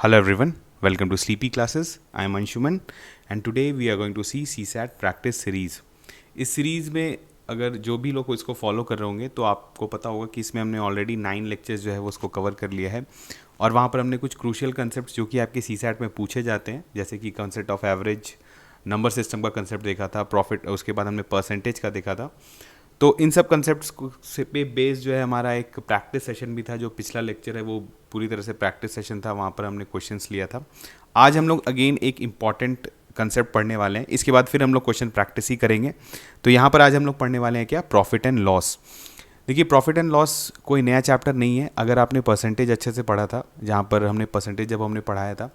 Hello everyone, welcome to Sleepy Classes. I am Anshuman and today we are going to see CSAT practice series. इस series में अगर जो भी लोग इसको फॉलो कर रहे होंगे तो आपको पता होगा कि इसमें हमने ऑलरेडी 9 लेक्चर्स जो है वो उसको कवर कर लिया है और वहाँ पर हमने कुछ क्रूशियल कंसेप्ट जो कि आपके CSAT में पूछे जाते हैं, जैसे कि concept of average, number system का कंसेप्ट देखा था, प्रॉफिट, उसके बाद हमने परसेंटेज का देखा था। तो इन सब कंसेप्ट्स पे बेस जो है हमारा एक प्रैक्टिस सेशन भी था। जो पिछला लेक्चर है वो पूरी तरह से प्रैक्टिस सेशन था, वहाँ पर हमने क्वेश्चंस लिया था। आज हम लोग अगेन एक इम्पॉर्टेंट कंसेप्ट पढ़ने वाले हैं, इसके बाद फिर हम लोग क्वेश्चन प्रैक्टिस ही करेंगे। तो यहाँ पर आज हम लोग पढ़ने वाले हैं क्या, प्रॉफिट एंड लॉस। देखिए, प्रॉफिट एंड लॉस कोई नया चैप्टर नहीं है। अगर आपने परसेंटेज अच्छे से पढ़ा था, जहाँ पर हमने परसेंटेज जब हमने पढ़ाया था,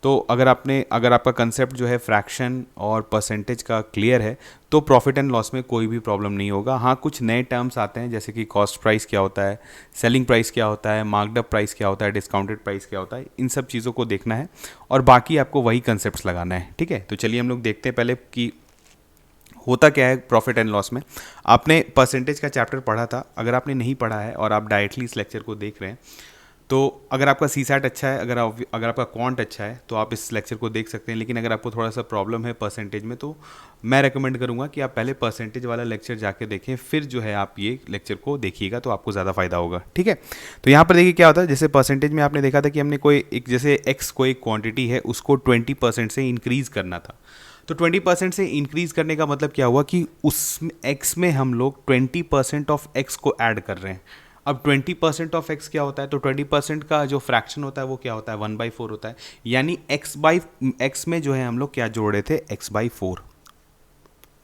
तो अगर आपका कंसेप्ट जो है फ्रैक्शन और परसेंटेज का क्लियर है तो प्रॉफिट एंड लॉस में कोई भी प्रॉब्लम नहीं होगा। हाँ, कुछ नए टर्म्स आते हैं, जैसे कि कॉस्ट प्राइस क्या होता है, सेलिंग प्राइस क्या होता है, मार्कडअप प्राइस क्या होता है, डिस्काउंटेड प्राइस क्या होता है, इन सब चीज़ों को देखना है और बाकी आपको वही कंसेप्ट लगाना है। ठीक है, तो चलिए हम लोग देखते हैं पहले कि होता क्या है प्रॉफिट एंड लॉस में। आपने परसेंटेज का चैप्टर पढ़ा था, अगर आपने नहीं पढ़ा है और आप डायरेक्टली इस लेक्चर को देख रहे हैं तो अगर आपका CSAT अच्छा है, अगर आपका क्वांट अच्छा है तो आप इस लेक्चर को देख सकते हैं। लेकिन अगर आपको थोड़ा सा प्रॉब्लम है परसेंटेज में तो मैं रेकमेंड करूंगा कि आप पहले परसेंटेज वाला लेक्चर जाके देखें, फिर जो है आप ये लेक्चर को देखिएगा तो आपको ज़्यादा फायदा होगा। ठीक है, तो यहाँ पर देखिए क्या होता है। जैसे परसेंटेज में आपने देखा था कि हमने जैसे एक्स कोई क्वान्टिटी है उसको 20% से इंक्रीज़ करना था। तो 20% से इंक्रीज़ करने का मतलब क्या हुआ कि उस एक्स में हम लोग 20% ऑफ एक्स को ऐड कर रहे हैं। अब 20% ऑफ एक्स क्या होता है, तो 20% का जो फ्रैक्शन होता है वो क्या होता है, 1/4 होता है। यानी एक्स में जो है हम लोग क्या जोड़ रहे थे, x/4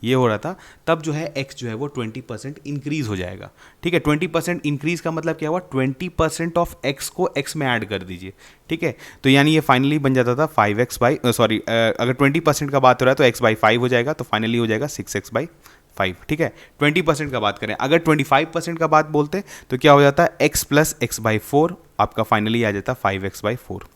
ये हो रहा था। तब जो है x जो है वो 20% इंक्रीज़ हो जाएगा। ठीक है, 20% इंक्रीज़ का मतलब क्या हुआ, 20% ऑफ x को x में ऐड कर दीजिए। ठीक है, तो यानी ये फाइनली बन जाता था अगर 20% का बात हो रहा है तो x/5 हो जाएगा, तो फाइनली हो जाएगा 6x/5। ठीक है, 20% का बात करें। अगर 25% का बात बोलते तो क्या हो जाता है, x + x/4 आपका फाइनली आ जाता 5x/4।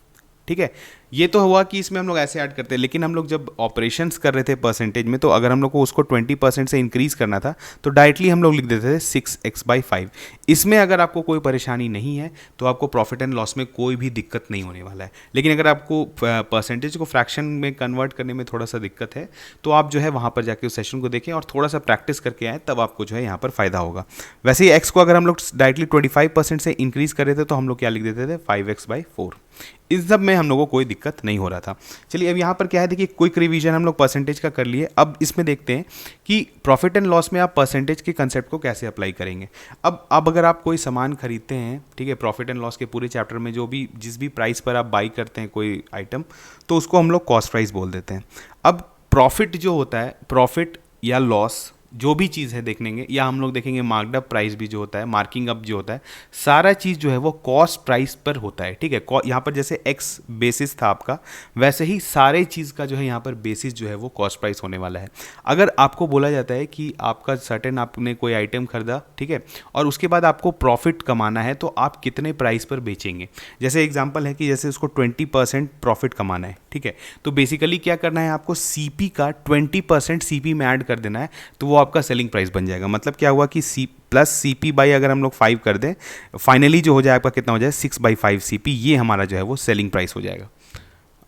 ठीक है, ये तो हुआ कि इसमें हम लोग ऐसे ऐड करते हैं। लेकिन हम लोग जब ऑपरेशंस कर रहे थे परसेंटेज में, तो अगर हम लोग को उसको 20% से इंक्रीज़ करना था तो डायरेक्टली हम लोग लिख देते थे 6x/5। इसमें अगर आपको कोई परेशानी नहीं है तो आपको प्रॉफिट एंड लॉस में कोई भी दिक्कत नहीं होने वाला है। लेकिन अगर आपको परसेंटेज को फ्रैक्शन में कन्वर्ट करने में थोड़ा सा दिक्कत है तो आप जो है वहाँ पर जाके उस सेशन को देखें और थोड़ा सा प्रैक्टिस करके आएँ, तब आपको जो है यहाँ पर फ़ायदा होगा। वैसे ही एक्स को अगर हम लोग डायरेक्टली 25% से इंक्रीज़ कर रहे थे तो हम लोग क्या लिख देते थे, 5x/4। इस सब में हम लोगों को कोई दिक्कत नहीं हो रहा था। चलिए, अब यहाँ पर क्या है, देखिए क्विक रिवीजन हम लोग परसेंटेज का कर लिए। अब इसमें देखते हैं कि प्रॉफिट एंड लॉस में आप परसेंटेज के कंसेप्ट को कैसे अप्लाई करेंगे। अब अगर आप कोई सामान खरीदते हैं, ठीक है, प्रॉफिट एंड लॉस के पूरे चैप्टर में जिस भी प्राइस पर आप बाई करते हैं कोई आइटम, तो उसको हम लोग कॉस्ट प्राइस बोल देते हैं। अब प्रॉफिट जो होता है, प्रॉफिट या लॉस जो भी चीज़ है देखेंगे, या हम लोग देखेंगे मार्कडअप प्राइस भी जो होता है, मार्किंग अप जो होता है, सारा चीज़ जो है वो कॉस्ट प्राइस पर होता है। ठीक है, यहाँ पर जैसे एक्स बेसिस था आपका, वैसे ही सारे चीज़ का जो है यहाँ पर बेसिस जो है वो कॉस्ट प्राइस होने वाला है। अगर आपको बोला जाता है कि आपका सर्टेन आपने कोई आइटम खरीदा, ठीक है, और उसके बाद आपको प्रॉफिट कमाना है तो आप कितने प्राइस पर बेचेंगे। जैसे एग्जाम्पल है कि जैसे उसको 20% प्रॉफिट कमाना है, ठीक है, तो बेसिकली क्या करना है, आपको CP का 20% CP में ऐड कर देना है, तो वो आपका सेलिंग प्राइस बन जाएगा। मतलब क्या हुआ कि CP बाई अगर हम लोग 5 कर दें, फाइनली जो हो जाए आपका कितना हो जाए, 6/5 CP, ये हमारा जो है वो सेलिंग प्राइस हो जाएगा।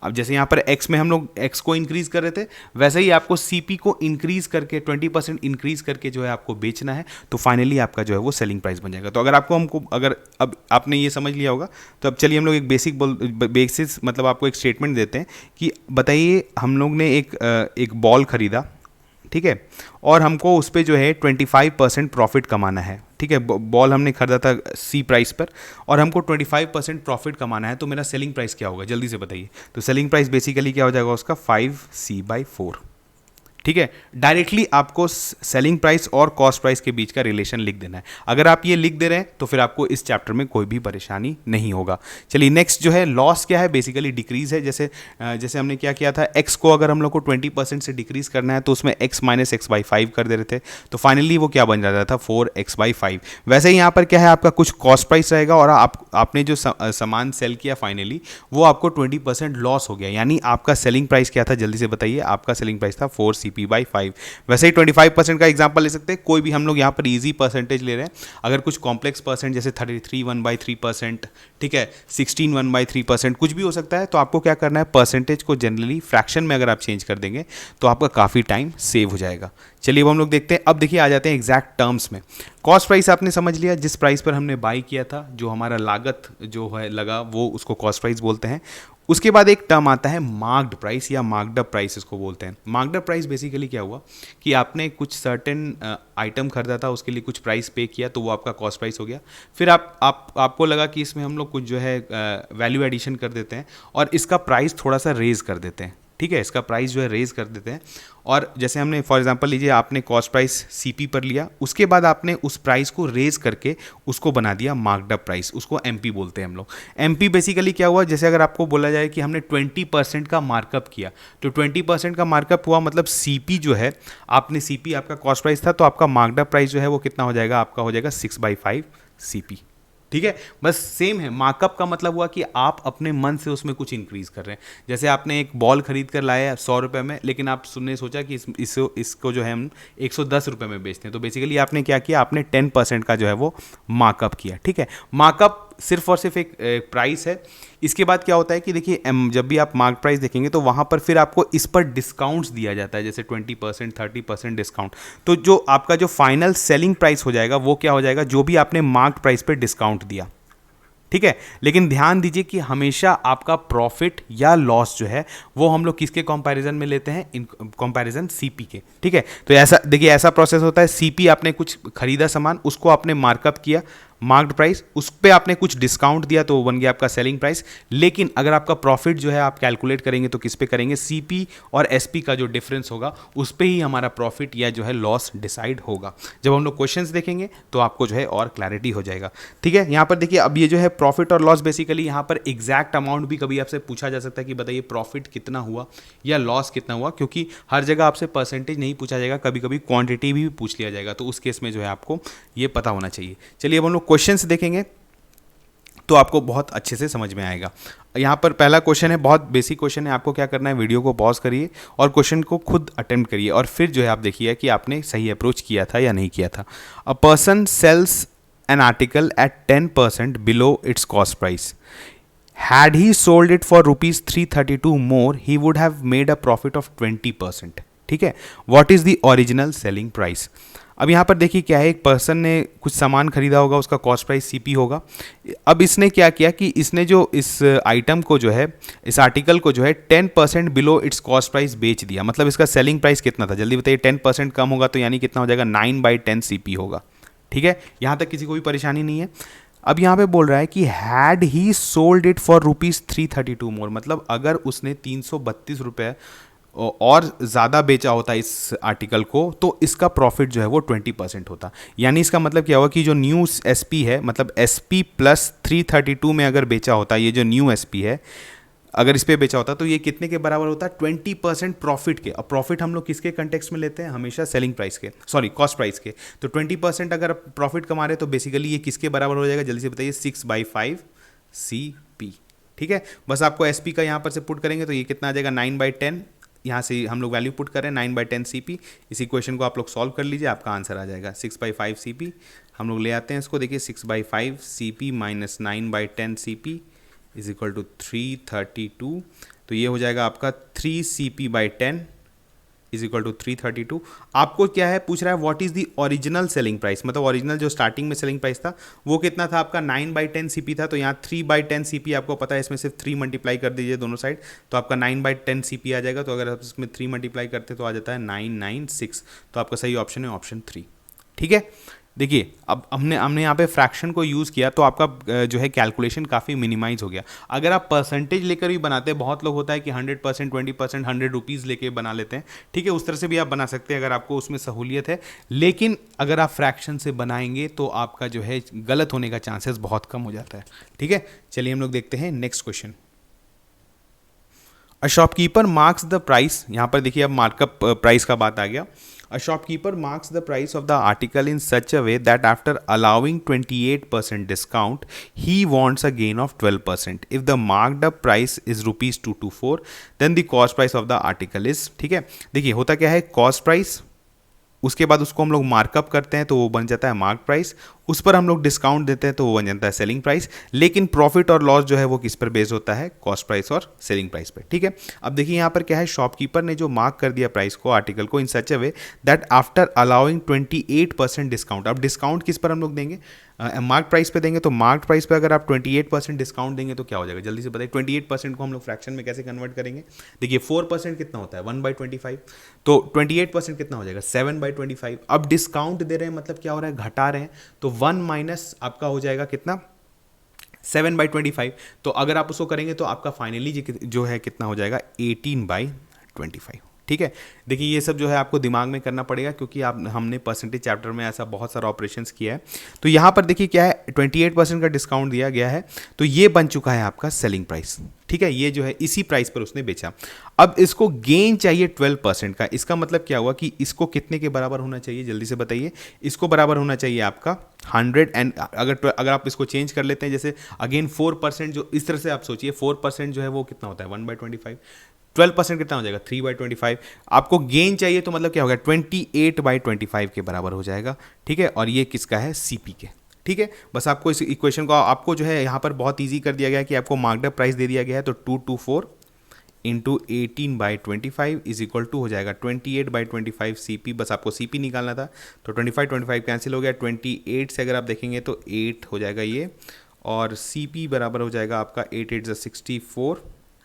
अब जैसे यहाँ पर x में हम लोग x को इंक्रीज़ कर रहे थे, वैसे ही आपको CP को इंक्रीज़ करके 20% इंक्रीज़ करके जो है आपको बेचना है, तो फाइनली आपका जो है वो सेलिंग प्राइस बन जाएगा। तो अगर अब आपने ये समझ लिया होगा, तो अब चलिए हम लोग एक बेसिस मतलब आपको एक स्टेटमेंट देते हैं कि बताइए हम लोग ने एक बॉल ख़रीदा, ठीक है, और हमको उस पर जो है 25% प्रॉफिट कमाना है। ठीक है, बॉल हमने खरीदा था C प्राइस पर और हमको 25% प्रॉफिट कमाना है, तो मेरा सेलिंग प्राइस क्या होगा, जल्दी से बताइए। तो सेलिंग प्राइस बेसिकली क्या हो जाएगा उसका, 5C/4। ठीक है, डायरेक्टली आपको सेलिंग प्राइस और कॉस्ट प्राइस के बीच का रिलेशन लिख देना है। अगर आप ये लिख दे रहे हैं तो फिर आपको इस चैप्टर में कोई भी परेशानी नहीं होगा। चलिए, नेक्स्ट जो है लॉस क्या है, बेसिकली डिक्रीज है। जैसे हमने क्या किया था, एक्स को अगर हम लोग को 20% से डिक्रीज करना है तो उसमें x - x/5 कर दे रहे थे, तो फाइनली वो क्या बन जाता था, 4x/5। वैसे ही यहाँ पर क्या है, आपका कुछ कॉस्ट प्राइस रहेगा और आपने जो सामान सेल किया फाइनली वो आपको 20% लॉस हो गया। यानी आपका सेलिंग प्राइस क्या था, जल्दी से बताइए। आपका सेलिंग प्राइस था 4C CP/5। वैसे ही 25% का एग्जांपल ले सकते हैं, कोई भी हम लोग यहाँ पर इजी परसेंटेज ले रहे हैं। अगर कुछ कॉम्प्लेक्स परसेंट जैसे 33 1/3%, ठीक है, 16 1/3%, कुछ भी हो सकता है। तो आपको क्या करना है, परसेंटेज को जनरली फ्रैक्शन में अगर आप चेंज कर देंगे तो आपका काफ़ी टाइम सेव हो जाएगा। चलिए अब हम लोग देखते हैं। अब देखिए आ जाते हैं एग्जैक्ट टर्म्स में। कॉस्ट प्राइस आपने समझ लिया, जिस प्राइस पर हमने बाई किया था, जो हमारा लागत जो है लगा, वो उसको कॉस्ट प्राइस बोलते हैं। उसके बाद एक टर्म आता है मार्क्ड प्राइस या मार्क्ड अप प्राइस इसको बोलते हैं। मार्क्ड अप प्राइस बेसिकली क्या हुआ कि आपने कुछ सर्टेन आइटम खरीदा था, उसके लिए कुछ प्राइस पे किया, तो वो आपका कॉस्ट प्राइस हो गया। फिर आपको लगा कि इसमें हम लोग कुछ जो है वैल्यू एडिशन कर देते हैं और इसका प्राइस थोड़ा सा रेज कर देते हैं, ठीक है, इसका प्राइस जो है रेज कर देते हैं। और जैसे हमने फॉर एग्जांपल लीजिए, आपने कॉस्ट प्राइस सीपी पर लिया, उसके बाद आपने उस प्राइस को रेज करके उसको बना दिया मार्क्ड अप प्राइस, उसको एमपी बोलते हैं हम लोग। एमपी बेसिकली क्या हुआ, जैसे अगर आपको बोला जाए कि हमने 20% का मार्कअप किया, तो 20% का मार्कअप हुआ, मतलब सीपी जो है, आपने सीपी आपका कॉस्ट प्राइस था, तो आपका मार्क्ड अप प्राइस जो है वो कितना हो जाएगा, आपका हो जाएगा 6/5 सीपी। ठीक है, बस सेम है। मार्कअप का मतलब हुआ कि आप अपने मन से उसमें कुछ इंक्रीज कर रहे हैं। जैसे आपने एक बॉल खरीद कर लाया 100 रुपये में, लेकिन आप सुनने सोचा कि इसको जो है हम 110 रुपये में बेचते हैं, तो बेसिकली आपने क्या किया, आपने 10% का जो है वो मार्कअप किया। ठीक है, मार्कअप सिर्फ और सिर्फ एक प्राइस है। इसके बाद क्या होता है कि देखिए, जब भी आप मार्क प्राइस देखेंगे तो वहाँ पर फिर आपको इस पर डिस्काउंट्स दिया जाता है, जैसे 20% 30% डिस्काउंट। तो जो आपका जो फाइनल सेलिंग प्राइस हो जाएगा वो क्या हो जाएगा, जो भी आपने मार्क प्राइस पर डिस्काउंट दिया। ठीक है, लेकिन ध्यान दीजिए कि हमेशा आपका प्रॉफिट या लॉस जो है वो हम लोग किसके कंपैरिजन में लेते हैं, इन कंपैरिजन सीपी के। ठीक है, तो ऐसा देखिए, ऐसा प्रोसेस होता है, सीपी आपने कुछ खरीदा सामान, उसको आपने मार्कअप किया मार्क्ड प्राइस, उस पर आपने कुछ डिस्काउंट दिया तो वो बन गया आपका सेलिंग प्राइस। लेकिन अगर आपका प्रॉफिट जो है आप कैलकुलेट करेंगे तो किस पे करेंगे, सीपी और एसपी का जो डिफरेंस होगा उस पे ही हमारा प्रॉफिट या जो है लॉस डिसाइड होगा। जब हम लोग क्वेश्चंस देखेंगे तो आपको जो है और क्लैरिटी हो जाएगा। ठीक है, यहाँ पर देखिए, अब ये जो है प्रॉफिट और लॉस, बेसिकली यहाँ पर एग्जैक्ट अमाउंट भी कभी आपसे पूछा जा सकता है कि बताइए प्रॉफिट कितना हुआ या लॉस कितना हुआ, क्योंकि हर जगह आपसे परसेंटेज नहीं पूछा जाएगा, कभी कभी क्वांटिटी भी पूछ लिया जाएगा, तो उस केस में जो है आपको ये पता होना चाहिए। चलिए अब हम लोग क्वेश्चंस देखेंगे तो आपको बहुत अच्छे से समझ में आएगा। यहाँ पर पहला क्वेश्चन है, बहुत बेसिक क्वेश्चन है। आपको क्या करना है, वीडियो को पॉज करिए और क्वेश्चन को खुद अटेम्प्ट करिए और फिर जो है आप देखिए कि आपने सही अप्रोच किया था या नहीं किया था। A person sells an article at 10% below its cost price. Had he sold it for rupees 332 more, he would have made a profit of 20%. ठीक है, what is the original selling price? अब यहाँ पर देखिए क्या है, एक पर्सन ने कुछ सामान खरीदा होगा, उसका कॉस्ट प्राइस सीपी होगा। अब इसने क्या किया कि इसने जो इस आइटम को जो है, इस आर्टिकल को जो है 10% बिलो इट्स कॉस्ट प्राइस बेच दिया। मतलब इसका सेलिंग प्राइस कितना था, जल्दी बताइए। 10% कम होगा तो यानी कितना हो जाएगा, 9/10 सीपी होगा। ठीक है, यहाँ तक किसी को भी परेशानी नहीं है। अब यहाँ पे बोल रहा है कि had he sold it for rupees 332 मोर, मतलब अगर उसने 332 रुपये और ज़्यादा बेचा होता इस आर्टिकल को तो इसका प्रॉफिट जो है वो 20% होता। यानी इसका मतलब क्या हुआ कि जो न्यू एसपी है, मतलब एसपी प्लस 332 में अगर बेचा होता, ये जो न्यू एसपी है अगर इस पे बेचा होता तो ये कितने के बराबर होता, 20% प्रॉफिट के। अब प्रॉफिट हम लोग किसके कंटेक्स्ट में लेते हैं, हमेशा सेलिंग प्राइस के, सॉरी कॉस्ट प्राइस के। तो 20% अगर प्रॉफिट कमा रहे तो बेसिकली ये किसके बराबर हो जाएगा, जल्दी से बताइए, 6/5 CP। ठीक है, बस आपको एसपी का यहाँ पर से पुट करेंगे तो ये कितना आ जाएगा, 9/10। यहाँ से हम लोग वैल्यू पुट करें 9/10 CP। इसी क्वेश्चन को आप लोग सॉल्व कर लीजिए, आपका आंसर आ जाएगा 6/5 CP। हम लोग ले आते हैं इसको, देखिए 6/5 CP minus 9/10 CP is equal to 332। तो ये हो जाएगा आपका 3 CP/10 इज इक्वल टू 332। आपको क्या है पूछ रहा है, what is the original selling price, मतलब ओरिजिनल जो स्टार्टिंग में सेलिंग प्राइस था वो कितना था आपका, 9/10 CP था। तो यहाँ 3/10 CP आपको पता है, इसमें सिर्फ 3 मल्टीप्लाई कर दीजिए दोनों साइड, तो आपका 9/10 CP आ जाएगा। तो अगर आप इसमें 3 मल्टीप्लाई करते तो आ जाता है 996। तो आपका सही ऑप्शन है ऑप्शन 3। ठीक है, देखिए अब हमने यहाँ पे फ्रैक्शन को यूज़ किया तो आपका जो है कैलकुलेशन काफ़ी मिनिमाइज हो गया। अगर आप परसेंटेज लेकर भी बनाते हैं, बहुत लोग होता है कि 100%, 20%, 100 रुपीज़ लेके बना लेते हैं। ठीक है, उस तरह से भी आप बना सकते हैं अगर आपको उसमें सहूलियत है। लेकिन अगर आप फ्रैक्शन से बनाएंगे तो आपका जो है गलत होने का चांसेस बहुत कम हो जाता है। ठीक है, चलिए हम लोग देखते हैं next question. A shopkeeper marks the price, यहाँ पर देखिए अब मार्कअप प्राइस का बात आ गया. A shopkeeper marks the price of the article in such a way that after allowing 28% discount, he wants a gain of 12%. If the marked up price is rupees 224, then the cost price of the article is, ठीक है. देखिए होता क्या है, cost price, उसके बाद उसको हम लोग मार्कअप करते हैं तो वो बन जाता है मार्क प्राइस, उस पर हम लोग डिस्काउंट देते हैं तो वो बन जाता है सेलिंग प्राइस. लेकिन प्रॉफिट और लॉस जो है वो किस पर बेस्ड होता है, कॉस्ट प्राइस और सेलिंग प्राइस पर. ठीक है, अब देखिए यहाँ पर क्या है, शॉपकीपर ने जो मार्क कर दिया प्राइस को, आर्टिकल को, in such a way that after allowing 28% discount. अब डिस्काउंट किस पर हम लोग देंगे, मार्क प्राइस पे देंगे. तो मार्क प्राइस पे अगर आप 28% डिस्काउंट देंगे तो क्या हो जाएगा, जल्दी से बताइए. 28% को हम लोग फ्रैक्शन में कैसे कन्वर्ट करेंगे. देखिए 4% कितना होता है, 1/25. तो 28% कितना हो जाएगा, 7/25. अब डिस्काउंट दे रहे हैं मतलब क्या हो रहा है, घटा रहे हैं. तो 1 माइनस आपका हो जाएगा कितना, 7/25. तो अगर आप उसको करेंगे तो आपका फाइनली जो है कितना हो जाएगा, 18/25. ठीक है, देखिए ये सब जो है आपको दिमाग में करना पड़ेगा क्योंकि हमने परसेंटेज चैप्टर में ऐसा बहुत सारा ऑपरेशंस किया है. तो यहाँ पर देखिए क्या है, 28% का डिस्काउंट दिया गया है तो ये बन चुका है आपका सेलिंग प्राइस. ठीक है, ये जो है इसी प्राइस पर उसने बेचा. अब इसको गेन चाहिए 12% का. इसका मतलब क्या हुआ कि इसको कितने के बराबर होना चाहिए, जल्दी से बताइए. इसको बराबर होना चाहिए आपका 100 एंड अगर आप इसको चेंज कर लेते हैं, जैसे अगेन 4%, जो इस तरह से आप सोचिए 4% जो है वो कितना होता है, 1/25. 12% कितना हो जाएगा, 3/25. आपको गेन चाहिए तो मतलब क्या होगा, 28/25 के बराबर हो जाएगा. ठीक है, और ये किसका है, सीपी के. ठीक है, बस आपको इस इक्वेशन को आपको जो है यहाँ पर बहुत इजी कर दिया गया है कि आपको मार्कड प्राइस दे दिया गया है. तो 224 इंटू 18/25 इज इक्वल टू हो जाएगा 28/25 सीपी. बस आपको सीपी निकालना था. तो 25 कैंसिल हो गया. 28 से अगर आप देखेंगे तो 8 हो जाएगा ये, और सीपी बराबर हो जाएगा आपका 8 8 64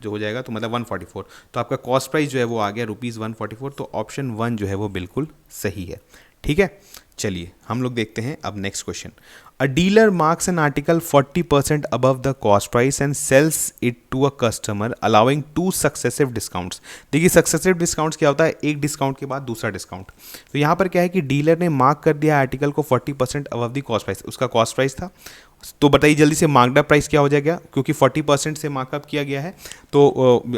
जो हो जाएगा, तो मतलब 144. तो आपका कॉस्ट प्राइस जो है वो आ गया ₹144. तो ऑप्शन 1 जो है वो बिल्कुल सही है. ठीक है, चलिए हम लोग देखते हैं अब next question. A dealer marks an article 40% above the cost price and sells it to a customer allowing 2 successive discounts. देखिए सक्सेसिव डिस्काउंट्स क्या होता है, एक डिस्काउंट के बाद दूसरा डिस्काउंट. तो यहाँ पर क्या है कि डीलर ने मार्क कर दिया आर्टिकल को 40% अबव द कॉस्ट प्राइस. उसका कॉस्ट प्राइस था, तो बताइए जल्दी से मार्कड अप प्राइस क्या हो जाएगा, क्योंकि 40% से मार्कअप किया गया है. तो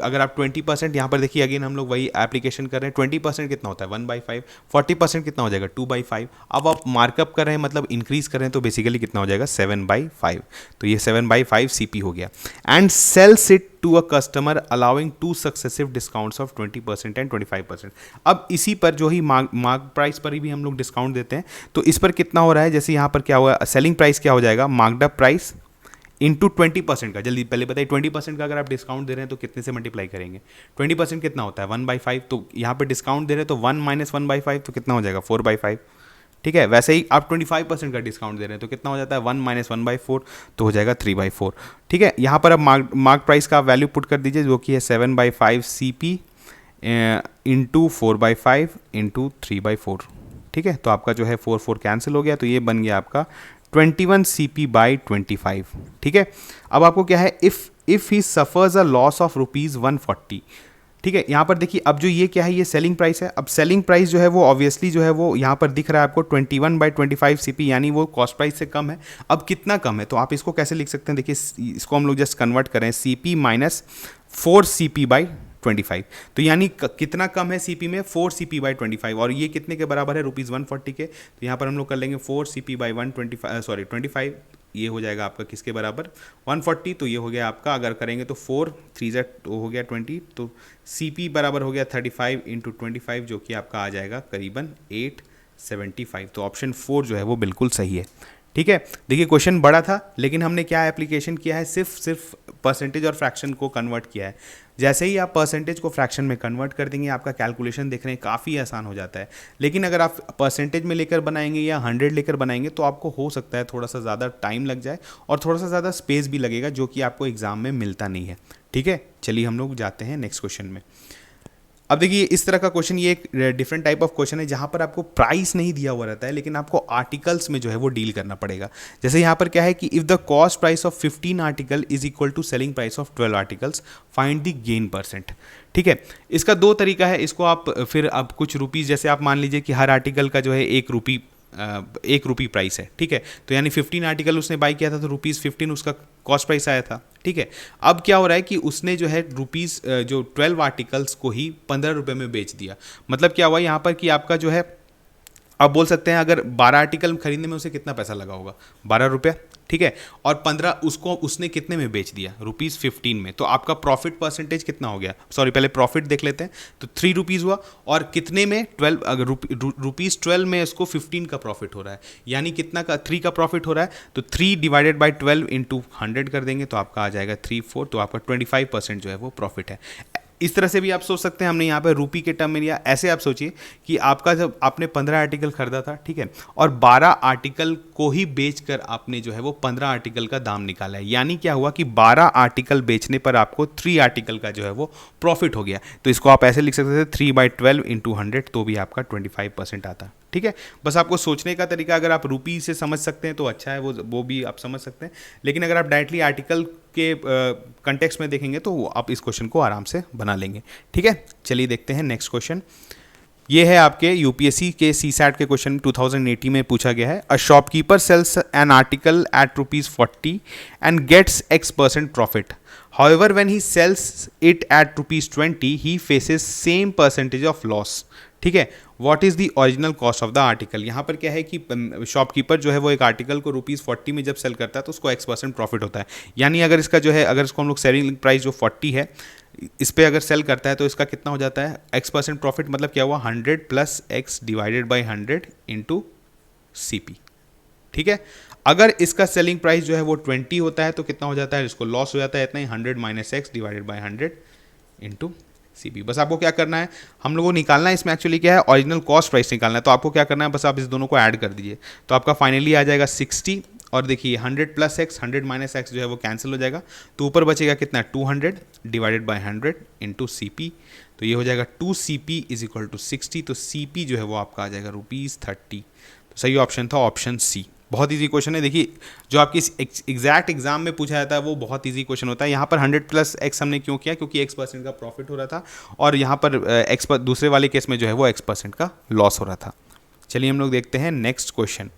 अगर आप 20%, यहाँ पर देखिए अगेन हम लोग वही एप्लीकेशन कर रहे हैं. 20% कितना होता है, 1/5. 40% कितना हो जाएगा, 2/5. अब आप मार्कअप कर रहे हैं मतलब इंक्रीज कर रहे हैं, तो बेसिकली कितना हो जाएगा, 7/5. तो ये 7/5 सीपी हो गया. And sells it to a customer allowing 2 successive discounts of 20% and 25%. अब इसी पर जो ही मार्क प्राइस पर ही भी हम लोग डिस्काउंट देते हैं, तो इस पर कितना हो रहा है, जैसे यहाँ पर क्या हुआ, सेलिंग प्राइस क्या हो जाएगा, मार्कड अप प्राइस इंटू 20% का. जल्दी पहले बताइए 20% का अगर आप डिस्काउंट दे रहे हैं तो कितने से मल्टीप्लाई करेंगे. 20% कितना होता है, 1/5. तो यहाँ पर डिस्काउंट दे रहे हैं तो 1 माइनस 1/5 तो कितना हो जाएगा, 4/5. ठीक है, वैसे ही आप 25% का डिस्काउंट दे रहे हैं तो कितना हो जाता है, 1 माइनस 1/4 तो हो जाएगा 3/4. ठीक है, यहाँ पर अब मार्क प्राइस का वैल्यू पुट कर दीजिए जो कि है 7/5 सीपी इंटू 4/5 इंटू 3/4. ठीक है, तो आपका जो है 4 कैंसिल हो गया, तो ये बन गया आपका 21 CP/25. ठीक है, अब आपको क्या है, if he suffers a loss of ₹140. ठीक है, यहाँ पर देखिए अब जो ये क्या है, ये सेलिंग प्राइस है. अब सेलिंग प्राइस जो है वो ऑब्वियसली जो है वो यहाँ पर दिख रहा है आपको 21/25 सीपी, यानी वो कॉस्ट प्राइस से कम है. अब कितना कम है, तो आप इसको कैसे लिख सकते हैं, देखिए इसको हम लोग जस्ट कन्वर्ट करें, CP माइनस 4 CP/25. तो यानी कितना कम है सीपी में, 4 CP/25. और ये कितने के बराबर है, ₹140 के. तो यहाँ पर हम लोग कर लेंगे 4 CP/25. ये हो जाएगा आपका किसके बराबर, 140. तो ये हो गया आपका, अगर करेंगे तो 4 3 हो गया 20. तो CP बराबर हो गया 35 इंटू 25 जो कि आपका आ जाएगा करीबन 875. तो ऑप्शन 4 जो है वो बिल्कुल सही है. ठीक है, देखिए क्वेश्चन बड़ा था लेकिन हमने क्या एप्लीकेशन किया है, सिर्फ परसेंटेज और फ्रैक्शन को कन्वर्ट किया है. जैसे ही आप परसेंटेज को फ्रैक्शन में कन्वर्ट कर देंगे, आपका कैलकुलेशन देख रहे हैं काफ़ी आसान हो जाता है. लेकिन अगर आप परसेंटेज में लेकर बनाएंगे या 100 लेकर बनाएंगे तो आपको हो सकता है थोड़ा सा ज़्यादा टाइम लग जाए और थोड़ा सा ज़्यादा स्पेस भी लगेगा, जो कि आपको एग्जाम में मिलता नहीं है. ठीक है, चलिए हम लोग जाते हैं नेक्स्ट क्वेश्चन में. अब देखिए इस तरह का क्वेश्चन, ये एक डिफरेंट टाइप ऑफ क्वेश्चन है जहाँ पर आपको प्राइस नहीं दिया हुआ रहता है, लेकिन आपको आर्टिकल्स में जो है वो डील करना पड़ेगा. जैसे यहाँ पर क्या है कि if the cost price of 15 article is equal to selling price of 12 articles, find the gain %. ठीक है, इसका 2 तरीका है. इसको आप फिर अब कुछ रुपीज़, जैसे आप मान लीजिए कि हर आर्टिकल का जो है ₹1 ₹1 प्राइस है, ठीक है। तो यानी 15 आर्टिकल उसने बाई किया था तो ₹15 उसका कॉस्ट प्राइस आया था, ठीक है। अब क्या हो रहा है कि उसने जो है जो 12 आर्टिकल्स को ही ₹15 में बेच दिया। मतलब क्या हुआ यहाँ पर कि आपका जो है, आप बोल सकते हैं अगर 12 आर्टिकल खरीदने में उसे कितना पैसा लगा होगा, ₹12, ठीक है। और 15 उसको उसने कितने में बेच दिया, ₹15 में, तो आपका प्रॉफिट परसेंटेज कितना हो गया, सॉरी पहले प्रॉफिट देख लेते हैं। तो ₹3 हुआ, और कितने में 12, अगर ₹12 में इसको 15 का प्रॉफिट हो रहा है, यानी कितना का 3 का प्रॉफिट हो रहा है। तो 3 डिवाइडेड बाई 12 इंटू 100 कर देंगे तो आपका आ जाएगा 3/4, तो आपका 25% जो है वो प्रॉफिट है। इस तरह से भी आप सोच सकते हैं, हमने यहाँ पे रुपी के टर्म में लिया। ऐसे आप सोचिए कि आपका जब आपने 15 आर्टिकल खरीदा था, ठीक है, और 12 आर्टिकल को ही बेचकर आपने जो है वो 15 आर्टिकल का दाम निकाला है, यानी क्या हुआ कि 12 आर्टिकल बेचने पर आपको 3 आर्टिकल का जो है वो प्रॉफिट हो गया। तो इसको आप ऐसे लिख सकते थे 3/12 इंटू 100, तो भी आपका 25% आता, ठीक है। बस आपको सोचने का तरीका, अगर आप रुपी से समझ सकते हैं तो अच्छा है, वो भी आप समझ सकते हैं। लेकिन अगर आप डायरेक्टली आर्टिकल के कंटेक्स्ट में देखेंगे तो आप इस क्वेश्चन को आराम से बना लेंगे, ठीक है। चलिए देखते हैं नेक्स्ट क्वेश्चन। ये है आपके यूपीएससी के सीसैट के क्वेश्चन 2080 में पूछा गया है। A shopkeeper sells an article at ₹40 and gets X% profit. However, when he sells it at ₹20, he faces same percentage of loss, ठीक है। What is the original cost of the article. यहाँ पर क्या है कि शॉपकीपर जो है वो एक आर्टिकल को ₹40 में जब सेल करता है तो उसको X% प्रॉफिट होता है। यानी अगर इसका जो है, अगर इसको हम लोग सेलिंग प्राइस जो 40 है, इस पर अगर सेल करता है तो इसका कितना हो जाता है X% प्रॉफिट। मतलब क्या हुआ, 100 + X divided by 100 into CP, ठीक है। अगर इसका सेलिंग प्राइस जो है वो 20 होता है तो कितना हो जाता है, इसको लॉस हो जाता है इतना ही, 100 - X divided by 100 into CP। बस आपको क्या करना है, हम लोगों को निकालना है इसमें एक्चुअली क्या है, ओरिजिनल कॉस्ट प्राइस निकालना है। तो आपको क्या करना है, बस आप इस दोनों को ऐड कर दीजिए तो आपका फाइनली आ जाएगा 60। और देखिए 100 + X, 100 - X जो है वो कैंसिल हो जाएगा, तो ऊपर बचेगा कितना, 200 डिवाइडेड बाई 100 इंटू CP। तो ये हो जाएगा 2CP = 60। तो CP जो है वो आपका आ जाएगा ₹30। तो सही ऑप्शन था ऑप्शन सी। बहुत इजी क्वेश्चन है। देखिए जो आपकी एग्जैक्ट एग्जाम में पूछा जाता है वो बहुत इजी क्वेश्चन होता है। यहाँ पर 100 + X हमने क्यों किया, क्योंकि X% का प्रॉफिट हो रहा था, और यहाँ पर दूसरे वाले केस में जो है वो X% का लॉस हो रहा था। चलिए हम लोग देखते हैं नेक्स्ट क्वेश्चन।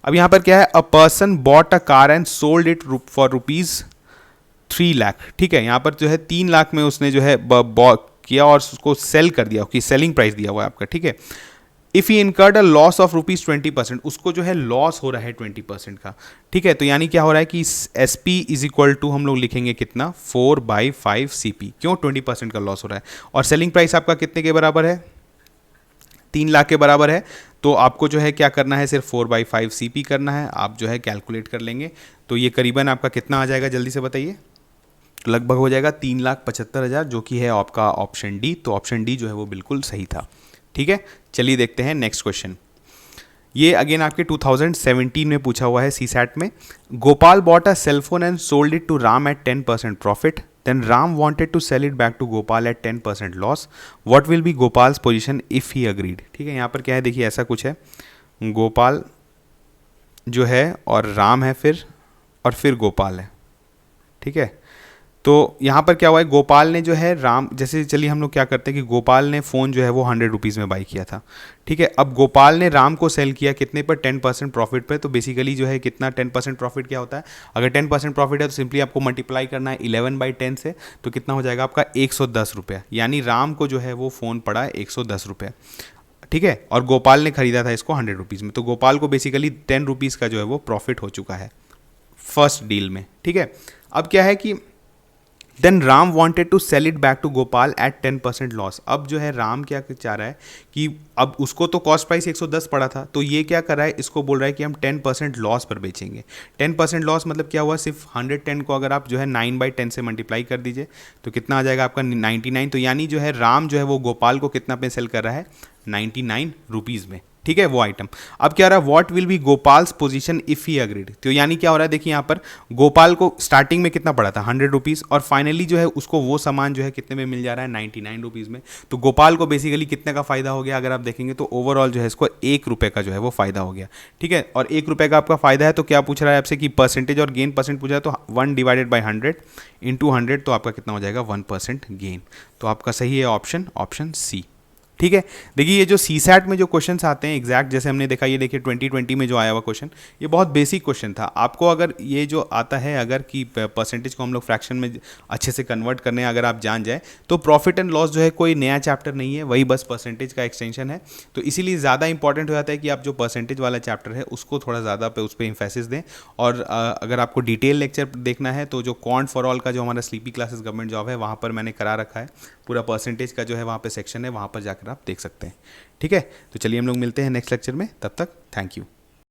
अब यहाँ पर क्या है, a person bought a car and sold it for ₹3 lakh, ठीक है। यहाँ पर जो है 3 लाख में उसने जो है किया और उसको सेल कर दिया, कि सेलिंग प्राइस दिया हुआ है आपका, ठीक है। If he incurred a loss of ₹20, उसको जो है लॉस हो रहा है 20% का, ठीक है। तो यानी क्या हो रहा है कि SP = हम लोग लिखेंगे कितना, 4/5 CP। क्यों, 20% का लॉस हो रहा है, और सेलिंग प्राइस आपका कितने के बराबर है, 3 लाख के बराबर है। तो आपको जो है क्या करना है, सिर्फ 4/5 CP करना है। आप जो है कैलकुलेट कर लेंगे तो ये करीबन आपका कितना आ जाएगा, जल्दी से बताइए। लगभग हो जाएगा 3,75,000, जो कि है आपका ऑप्शन डी। तो ऑप्शन डी जो है वो बिल्कुल सही था, ठीक है। चलिए देखते हैं नेक्स्ट क्वेश्चन। ये अगेन आपके 2017 में पूछा हुआ है सीसैट में। Gopal bought a cell phone and sold it to Ram at 10% profit, then Ram wanted to sell it back to Gopal at 10% loss. What will be Gopal's position if he agreed, ठीक है। यहाँ पर क्या है, देखिए ऐसा कुछ है, गोपाल जो है और राम है और फिर गोपाल है, ठीक है। तो यहाँ पर क्या हुआ है, गोपाल ने जो है राम, जैसे चलिए हम लोग क्या करते हैं कि गोपाल ने फ़ोन जो है वो ₹100 में बाई किया था, ठीक है। अब गोपाल ने राम को सेल किया कितने पर, 10% प्रॉफिट पे। तो बेसिकली जो है कितना 10% प्रॉफिट क्या होता है, अगर 10% प्रॉफिट है तो सिंपली आपको मल्टीप्लाई करना है 11/10 से, तो कितना हो जाएगा आपका ₹110। यानी राम को जो है वो फ़ोन पड़ा है ₹110, ठीक है। और गोपाल ने खरीदा था इसको ₹100 में, तो गोपाल को बेसिकली ₹10 का जो है वो प्रॉफिट हो चुका है फर्स्ट डील में, ठीक है। अब क्या है कि then Ram wanted to sell it back to Gopal at 10% loss. अब जो है राम क्या चाह रहा है कि अब उसको तो कॉस्ट प्राइस 110 पड़ा था, तो ये क्या कर रहा है, इसको बोल रहा है कि हम 10% लॉस पर बेचेंगे। 10% लॉस मतलब क्या हुआ, सिर्फ 110 को अगर आप जो है 9/10 से मल्टीप्लाई कर दीजिए तो कितना आ जाएगा आपका 99। तो यानी जो है राम जो है वो गोपाल को कितना पे सेल कर रहा है, ₹99 में, ठीक है, वो आइटम। अब क्या हो रहा है, what will be Gopal's position if he agreed. तो यानी क्या हो रहा है, देखिए यहाँ पर गोपाल को स्टार्टिंग में कितना पड़ा था, ₹100, और फाइनली जो है उसको वो सामान जो है कितने में मिल जा रहा है, ₹99 में। तो गोपाल को बेसिकली कितने का फायदा हो गया, अगर आप देखेंगे तो ओवरऑल जो है इसको ₹1 का जो है वो फायदा हो गया, ठीक है। और ₹1 का आपका फायदा है तो क्या पूछ रहा है आपसे कि परसेंटेज और गेन परसेंट पूछा है, तो 1/100 इंटू 100, तो आपका कितना हो जाएगा 1% गेन। तो आपका सही है ऑप्शन सी। ठीक है। देखिए ये जो सी सैट में जो क्वेश्चंस आते हैं एग्जैक्ट जैसे हमने देखा, ये देखिए 2020 में जो आया हुआ क्वेश्चन, ये बहुत बेसिक क्वेश्चन था। आपको अगर ये जो आता है अगर कि परसेंटेज को हम लोग फ्रैक्शन में अच्छे से कन्वर्ट करने अगर आप जान जाए, तो प्रॉफिट एंड लॉस जो है कोई नया चैप्टर नहीं है, वही बस परसेंटेज का एक्सटेंशन है। तो इसीलिए ज़्यादा इंपॉर्टेंट हो जाता है कि आप जो परसेंटेज वाला चैप्टर है उसको थोड़ा ज़्यादा पे उस पर इंफेसिस दें। और अगर आपको डिटेल लेक्चर देखना है तो जो क्वांट फॉर ऑल का जो हमारा स्लीपी क्लासेस गवर्नमेंट जॉब है वहाँ पर मैंने करा रखा है, पूरा परसेंटेज का जो है वहाँ पे सेक्शन है, वहाँ पर जाकर आप देख सकते हैं। ठीक है, तो चलिए हम लोग मिलते हैं नेक्स्ट लेक्चर में, तब तक थैंक यू।